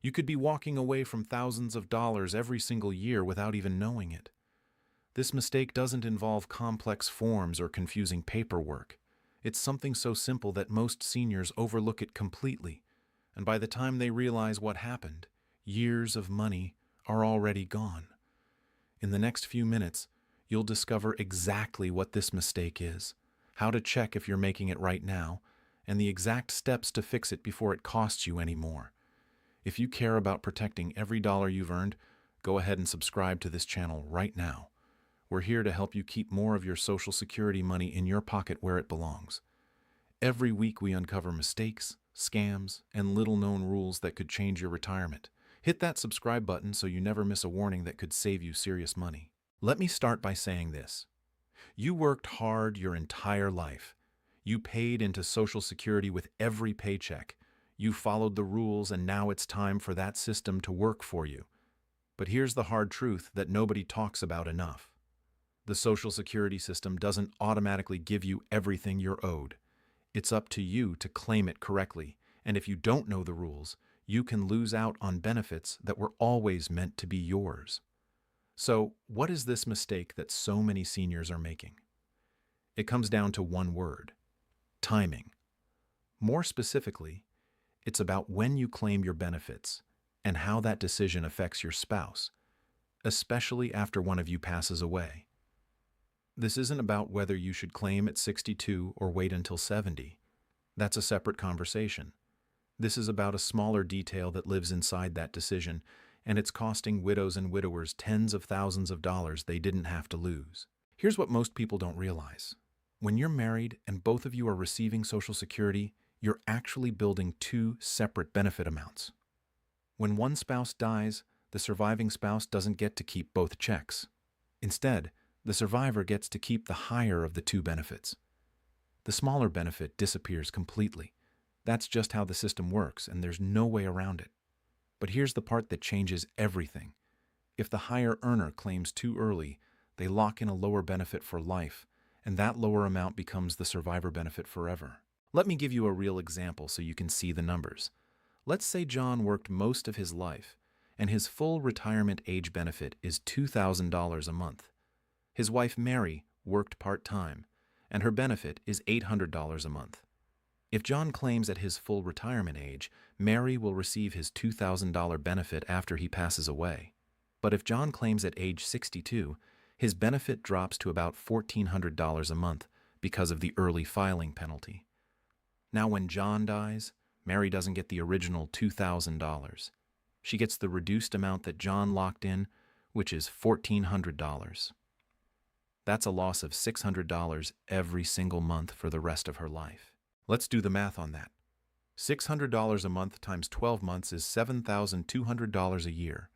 You could be walking away from thousands of dollars every single year without even knowing it. This mistake doesn't involve complex forms or confusing paperwork. It's something so simple that most seniors overlook it completely, and by the time they realize what happened, years of money are already gone. In the next few minutes, you'll discover exactly what this mistake is, how to check if you're making it right now, and the exact steps to fix it before it costs you any more. If you care about protecting every dollar you've earned, go ahead and subscribe to this channel right now. We're here to help you keep more of your Social Security money in your pocket where it belongs. Every week we uncover mistakes, scams, and little-known rules that could change your retirement. Hit that subscribe button so you never miss a warning that could save you serious money. Let me start by saying this. You worked hard your entire life. You paid into Social Security with every paycheck. You followed the rules, and now it's time for that system to work for you. But here's the hard truth that nobody talks about enough. The Social Security system doesn't automatically give you everything you're owed. It's up to you to claim it correctly, and if you don't know the rules, you can lose out on benefits that were always meant to be yours. So, what is this mistake that so many seniors are making? It comes down to one word: timing. More specifically, it's about when you claim your benefits and how that decision affects your spouse, especially after one of you passes away. This isn't about whether you should claim at 62 or wait until 70. That's a separate conversation. This is about a smaller detail that lives inside that decision, and it's costing widows and widowers tens of thousands of dollars they didn't have to lose. Here's what most people don't realize. When you're married and both of you are receiving Social Security, you're actually building two separate benefit amounts. When one spouse dies, the surviving spouse doesn't get to keep both checks. Instead, the survivor gets to keep the higher of the two benefits. The smaller benefit disappears completely. That's just how the system works, and there's no way around it. But here's the part that changes everything. If the higher earner claims too early, they lock in a lower benefit for life, and that lower amount becomes the survivor benefit forever. Let me give you a real example so you can see the numbers. Let's say John worked most of his life, and his full retirement age benefit is $2,000 a month. His wife Mary worked part-time, and her benefit is $800 a month. If John claims at his full retirement age, Mary will receive his $2,000 benefit after he passes away. But if John claims at age 62, his benefit drops to about $1,400 a month because of the early filing penalty. Now when John dies, Mary doesn't get the original $2,000. She gets the reduced amount that John locked in, which is $1,400. That's a loss of $600 every single month for the rest of her life. Let's do the math on that. $600 a month times 12 months is $7,200 a year.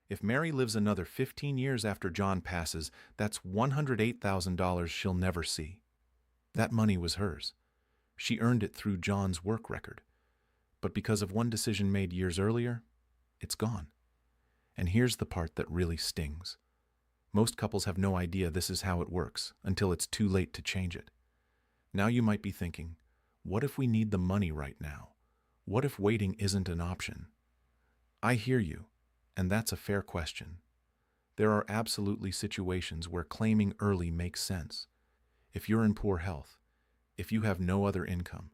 If Mary lives another 15 years after John passes, that's $108,000 she'll never see. That money was hers. She earned it through John's work record. But because of one decision made years earlier, it's gone. And here's the part that really stings. Most couples have no idea this is how it works until it's too late to change it. Now you might be thinking, what if we need the money right now? What if waiting isn't an option? I hear you, and that's a fair question. There are absolutely situations where claiming early makes sense. If you're in poor health, if you have no other income,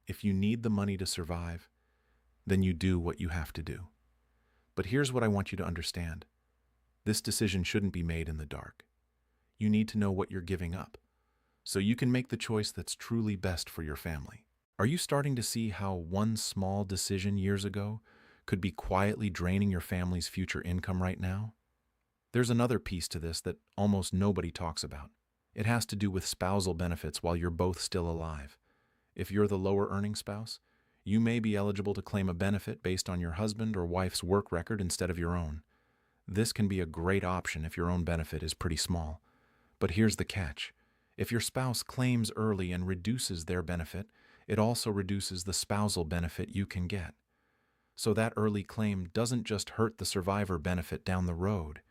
if you need the money to survive, then you do what you have to do. But here's what I want you to understand. This decision shouldn't be made in the dark. You need to know what you're giving up, so you can make the choice that's truly best for your family. Are you starting to see how one small decision years ago could be quietly draining your family's future income right now? There's another piece to this that almost nobody talks about. It has to do with spousal benefits while you're both still alive. If you're the lower earning spouse, you may be eligible to claim a benefit based on your husband or wife's work record instead of your own. This can be a great option if your own benefit is pretty small. But here's the catch. If your spouse claims early and reduces their benefit, it also reduces the spousal benefit you can get. So that early claim doesn't just hurt the survivor benefit down the road.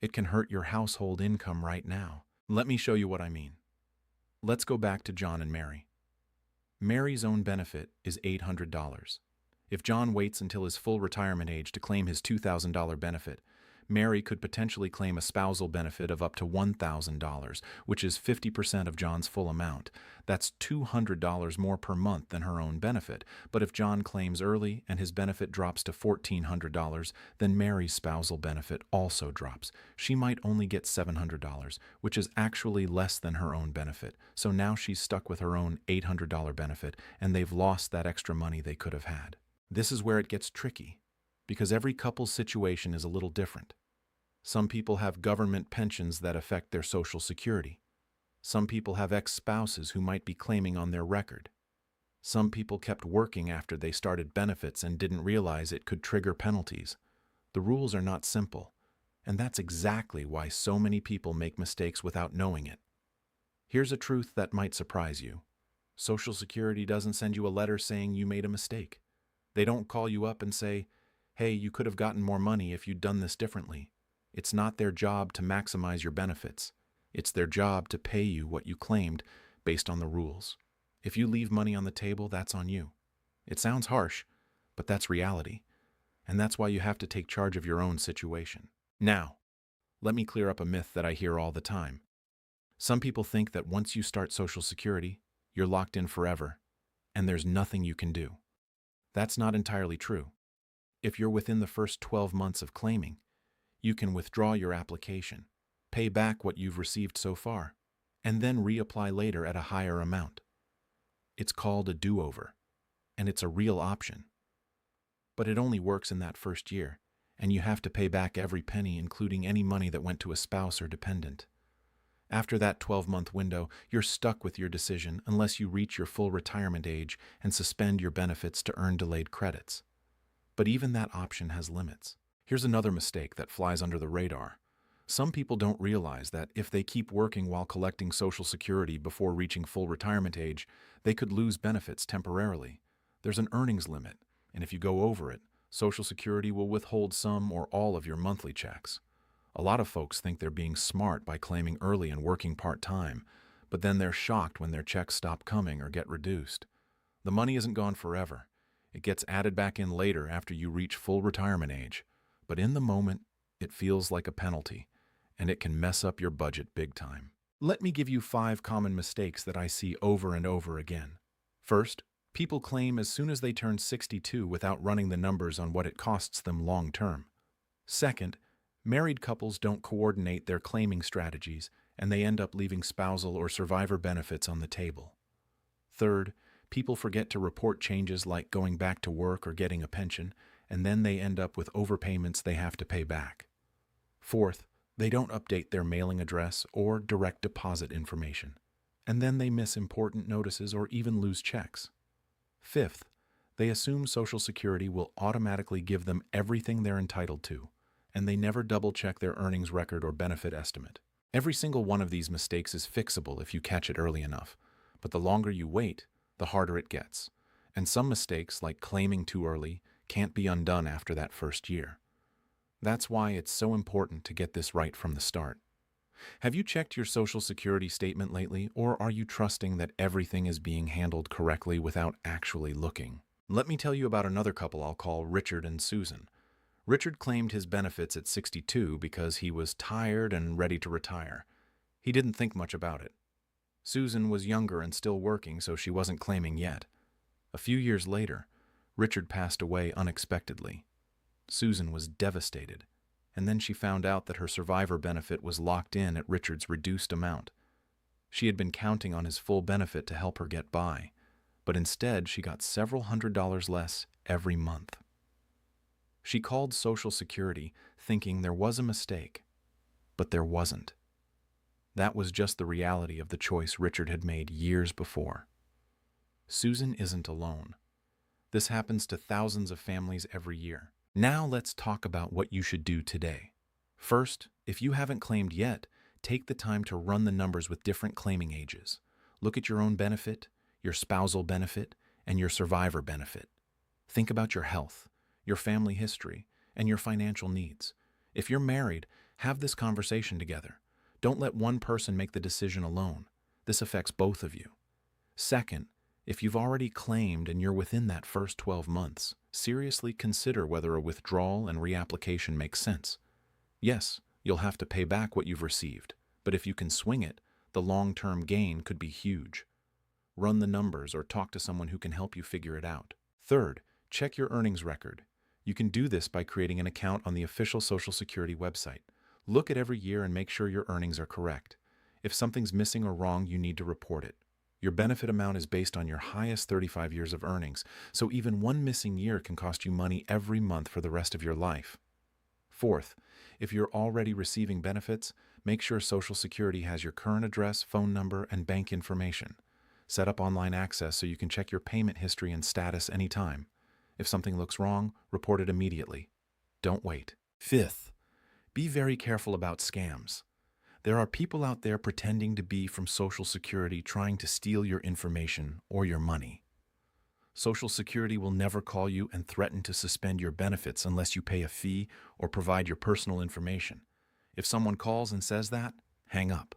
It can hurt your household income right now. Let me show you what I mean. Let's go back to John and Mary. Mary's own benefit is $800. If John waits until his full retirement age to claim his $2,000 benefit, Mary could potentially claim a spousal benefit of up to $1,000, which is 50% of John's full amount. That's $200 more per month than her own benefit. But if John claims early and his benefit drops to $1,400, then Mary's spousal benefit also drops. She might only get $700, which is actually less than her own benefit. So now she's stuck with her own $800 benefit, and they've lost that extra money they could have had. This is where it gets tricky, because every couple's situation is a little different. Some people have government pensions that affect their Social Security. Some people have ex-spouses who might be claiming on their record. Some people kept working after they started benefits and didn't realize it could trigger penalties. The rules are not simple, and that's exactly why so many people make mistakes without knowing it. Here's a truth that might surprise you. Social Security doesn't send you a letter saying you made a mistake. They don't call you up and say, "Hey, you could have gotten more money if you'd done this differently." It's not their job to maximize your benefits. It's their job to pay you what you claimed based on the rules. If you leave money on the table, that's on you. It sounds harsh, but that's reality. And that's why you have to take charge of your own situation. Now, let me clear up a myth that I hear all the time. Some people think that once you start Social Security, you're locked in forever, and there's nothing you can do. That's not entirely true. If you're within the first 12 months of claiming, you can withdraw your application, pay back what you've received so far, and then reapply later at a higher amount. It's called a do-over, and it's a real option. But it only works in that first year, and you have to pay back every penny, including any money that went to a spouse or dependent. After that 12-month window, you're stuck with your decision unless you reach your full retirement age and suspend your benefits to earn delayed credits. But even that option has limits. Here's another mistake that flies under the radar. Some people don't realize that if they keep working while collecting Social Security before reaching full retirement age, they could lose benefits temporarily. There's an earnings limit, and if you go over it, Social Security will withhold some or all of your monthly checks. A lot of folks think they're being smart by claiming early and working part-time, but then they're shocked when their checks stop coming or get reduced. The money isn't gone forever. It gets added back in later after you reach full retirement age. But in the moment, it feels like a penalty, and it can mess up your budget big time. Let me give you 5 common mistakes that I see over and over again. First, people claim as soon as they turn 62 without running the numbers on what it costs them long term. Second, married couples don't coordinate their claiming strategies, and they end up leaving spousal or survivor benefits on the table. Third, people forget to report changes like going back to work or getting a pension, and then they end up with overpayments they have to pay back. Fourth, they don't update their mailing address or direct deposit information, and then they miss important notices or even lose checks. Fifth, they assume Social Security will automatically give them everything they're entitled to, and they never double-check their earnings record or benefit estimate. Every single one of these mistakes is fixable if you catch it early enough, but the longer you wait, the harder it gets. And some mistakes, like claiming too early, can't be undone after that first year. That's why it's so important to get this right from the start. Have you checked your Social Security statement lately, or are you trusting that everything is being handled correctly without actually looking? Let me tell you about another couple I'll call Richard and Susan. Richard claimed his benefits at 62 because he was tired and ready to retire. He didn't think much about it. Susan was younger and still working, so she wasn't claiming yet. A few years later, Richard passed away unexpectedly. Susan was devastated, and then she found out that her survivor benefit was locked in at Richard's reduced amount. She had been counting on his full benefit to help her get by, but instead she got several $100s less every month. She called Social Security thinking there was a mistake, but there wasn't. That was just the reality of the choice Richard had made years before. Susan isn't alone. This happens to thousands of families every year. Now let's talk about what you should do today. First, if you haven't claimed yet, take the time to run the numbers with different claiming ages. Look at your own benefit, your spousal benefit, and your survivor benefit. Think about your health, your family history, and your financial needs. If you're married, have this conversation together. Don't let one person make the decision alone. This affects both of you. Second, if you've already claimed and you're within that first 12 months, Seriously consider whether a withdrawal and reapplication makes sense. Yes, you'll have to pay back what you've received, but if you can swing it, the long-term gain could be huge. Run the numbers or talk to someone who can help you figure it out. Third, check your earnings record. You can do this by creating an account on the official Social Security website. Look at every year and make sure your earnings are correct. If something's missing or wrong, you need to report it. Your benefit amount is based on your highest 35 years of earnings, so even one missing year can cost you money every month for the rest of your life. Fourth, if you're already receiving benefits, make sure Social Security has your current address, phone number, and bank information. Set up online access so you can check your payment history and status anytime. If something looks wrong, report it immediately. Don't wait. Fifth, be very careful about scams. There are people out there pretending to be from Social Security trying to steal your information or your money. Social Security will never call you and threaten to suspend your benefits unless you pay a fee or provide your personal information. If someone calls and says that, hang up.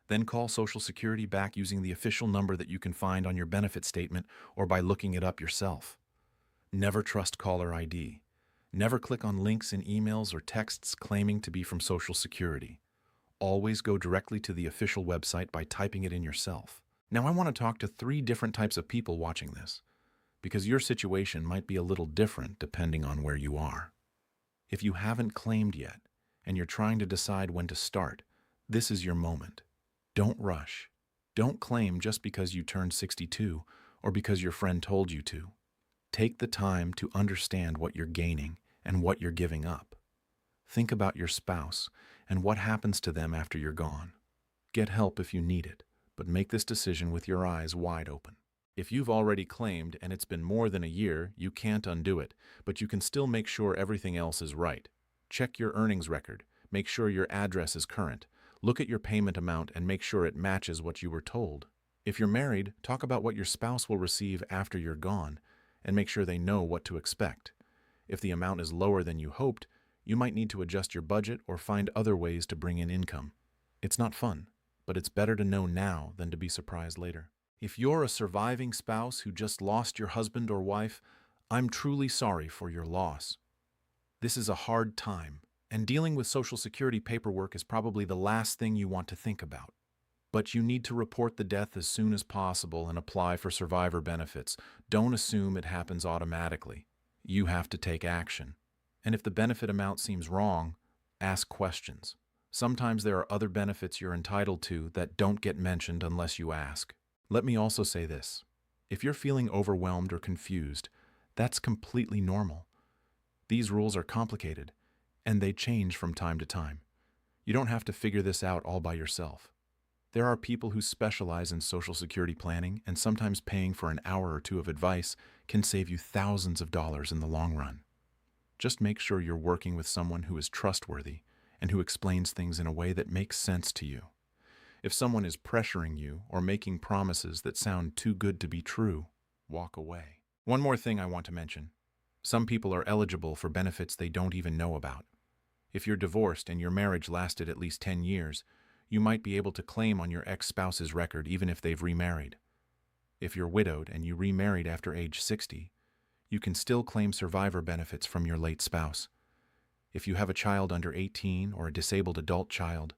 Then call Social Security back using the official number that you can find on your benefit statement or by looking it up yourself. Never trust caller ID. Never click on links in emails or texts claiming to be from Social Security. Always go directly to the official website by typing it in yourself. Now I want to talk to 3 different types of people watching this, because your situation might be a little different depending on where you are. If you haven't claimed yet, and you're trying to decide when to start, this is your moment. Don't rush. Don't claim just because you turned 62 or because your friend told you to. Take the time to understand what you're gaining and what you're giving up. Think about your spouse and what happens to them after you're gone. Get help if you need it, but make this decision with your eyes wide open. If you've already claimed and it's been more than a year, you can't undo it, but you can still make sure everything else is right. Check your earnings record. Make sure your address is current. Look at your payment amount and make sure it matches what you were told. If you're married, talk about what your spouse will receive after you're gone and make sure they know what to expect. If the amount is lower than you hoped, you might need to adjust your budget or find other ways to bring in income. It's not fun, but it's better to know now than to be surprised later. If you're a surviving spouse who just lost your husband or wife, I'm truly sorry for your loss. This is a hard time, and dealing with Social Security paperwork is probably the last thing you want to think about. But you need to report the death as soon as possible and apply for survivor benefits. Don't assume it happens automatically. You have to take action. And if the benefit amount seems wrong, ask questions. Sometimes there are other benefits you're entitled to that don't get mentioned unless you ask. Let me also say this. If you're feeling overwhelmed or confused, that's completely normal. These rules are complicated, and they change from time to time. You don't have to figure this out all by yourself. There are people who specialize in Social Security planning, and sometimes paying for an hour or 2 of advice can save you thousands of dollars in the long run. Just make sure you're working with someone who is trustworthy and who explains things in a way that makes sense to you. If someone is pressuring you or making promises that sound too good to be true, walk away. One more thing I want to mention. Some people are eligible for benefits they don't even know about. If you're divorced and your marriage lasted at least 10 years, you might be able to claim on your ex-spouse's record even if they've remarried. If you're widowed and you remarried after age 60, you can still claim survivor benefits from your late spouse. If you have a child under 18 or a disabled adult child,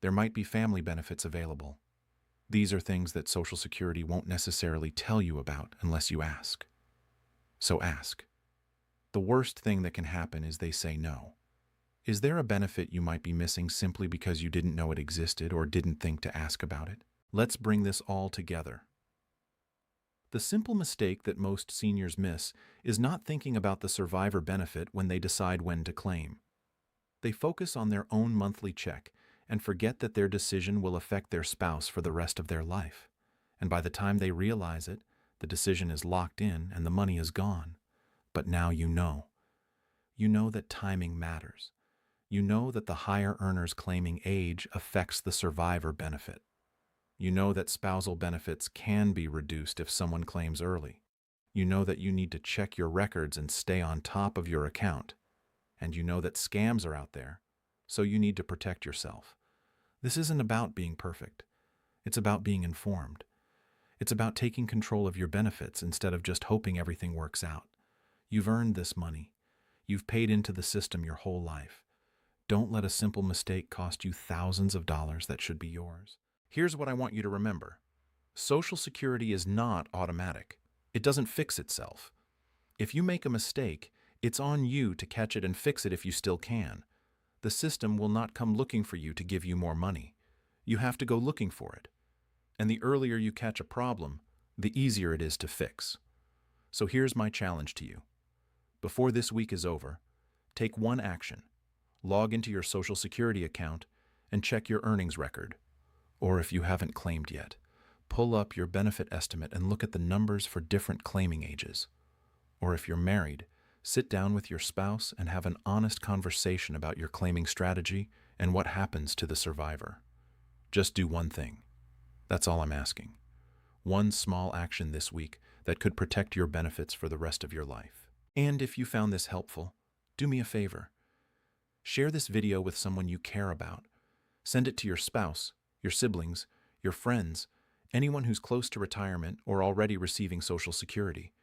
there might be family benefits available. These are things that Social Security won't necessarily tell you about unless you ask. So ask. The worst thing that can happen is they say no. Is there a benefit you might be missing simply because you didn't know it existed or didn't think to ask about it? Let's bring this all together. The simple mistake that most seniors miss is not thinking about the survivor benefit when they decide when to claim. They focus on their own monthly check and forget that their decision will affect their spouse for the rest of their life. And by the time they realize it, the decision is locked in and the money is gone. But now you know. You know that timing matters. You know that the higher earner's claiming age affects the survivor benefit. You know that spousal benefits can be reduced if someone claims early. You know that you need to check your records and stay on top of your account. And you know that scams are out there, so you need to protect yourself. This isn't about being perfect. It's about being informed. It's about taking control of your benefits instead of just hoping everything works out. You've earned this money. You've paid into the system your whole life. Don't let a simple mistake cost you thousands of dollars that should be yours. Here's what I want you to remember. Social Security is not automatic. It doesn't fix itself. If you make a mistake, it's on you to catch it and fix it if you still can. The system will not come looking for you to give you more money. You have to go looking for it. And the earlier you catch a problem, the easier it is to fix. So here's my challenge to you. Before this week is over, take one action. Log into your Social Security account and check your earnings record. Or if you haven't claimed yet, pull up your benefit estimate and look at the numbers for different claiming ages. Or if you're married, sit down with your spouse and have an honest conversation about your claiming strategy and what happens to the survivor. Just do one thing. That's all I'm asking. One small action this week that could protect your benefits for the rest of your life. And if you found this helpful, do me a favor. Share this video with someone you care about. Send it to your spouse, your siblings, your friends, anyone who's close to retirement or already receiving Social Security.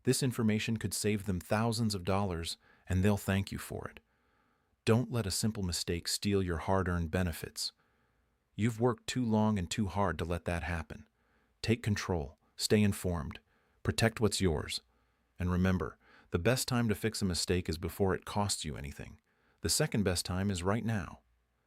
This information could save them thousands of dollars, and they'll thank you for it. Don't let a simple mistake steal your hard-earned benefits. You've worked too long and too hard to let that happen. Take control, stay informed, protect what's yours. And remember, the best time to fix a mistake is before it costs you anything. The second best time is right now.